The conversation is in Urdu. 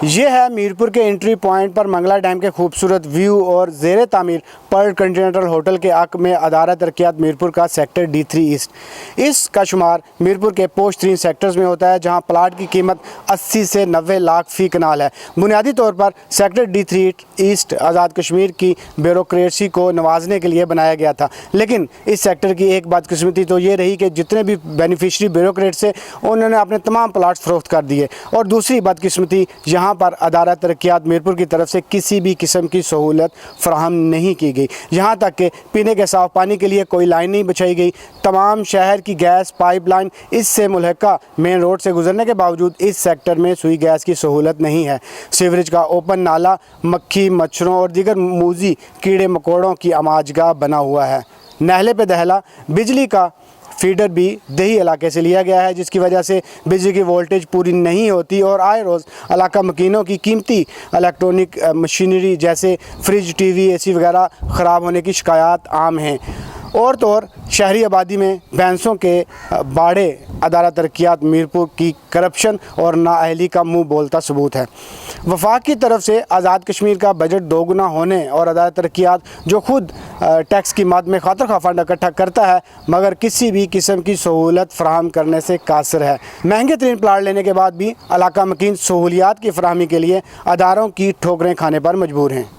یہ ہے میرپور کے انٹری پوائنٹ پر منگلا ڈیم کے خوبصورت ویو اور زیر تعمیر پرل کنٹیننٹل ہوٹل کے حق میں ادارہ ترقیات میرپور کا سیکٹر D3 ایسٹ۔ اس کا شمار میرپور کے پوش ترین سیکٹرز میں ہوتا ہے، جہاں پلاٹ کی قیمت 80 سے 90 لاکھ فی کنال ہے۔ بنیادی طور پر sector D3 asset Azad Kashmir کی بیوروکریسی کو نوازنے کے لیے بنایا گیا تھا، لیکن اس سیکٹر کی ایک بدقسمتی تو یہ رہی کہ جتنے بھی بینیفیشری بیوروکریٹس تھے انہوں نے اپنے تمام پلاٹس فروخت کر دیے، اور دوسری بدقسمتی یہاں پر ادارہ ترقیات میرپور کی طرف سے کسی بھی قسم کی سہولت فراہم نہیں کی گئی، یہاں تک کہ پینے کے صاف پانی کے لیے کوئی لائن نہیں بچھائی گئی۔ تمام شہر کی گیس پائپ لائن اس سے ملحقہ مین روڈ سے گزرنے کے باوجود اس سیکٹر میں سوئی گیس کی سہولت نہیں ہے۔ سیوریج کا اوپن نالا مکھی، مچھروں اور دیگر موذی کیڑے مکوڑوں کی آماج گاہ بنا ہوا ہے۔ نہلے پہ دہلا بجلی کا فیڈر بھی دیہی علاقے سے لیا گیا ہے، جس کی وجہ سے بجلی کی وولٹیج پوری نہیں ہوتی اور آئے روز علاقہ مکینوں کی قیمتی الیکٹرونک مشینری جیسے فریج، ٹی وی، اے سی وغیرہ خراب ہونے کی شکایات عام ہیں۔ اور طور شہری آبادی میں بھینسوں کے باڑے ادارہ ترقیات میرپور کی کرپشن اور نااہلی کا منہ بولتا ثبوت ہے۔ وفاق کی طرف سے آزاد کشمیر کا بجٹ دوگنا ہونے اور ادارہ ترقیات جو خود ٹیکس کی مد میں خاطر خواہ فنڈ اکٹھا کرتا ہے مگر کسی بھی قسم کی سہولت فراہم کرنے سے قاصر ہے۔ مہنگے ترین پلاٹ لینے کے بعد بھی علاقہ مکین سہولیات کی فراہمی کے لیے اداروں کی ٹھوکریں کھانے پر مجبور ہیں۔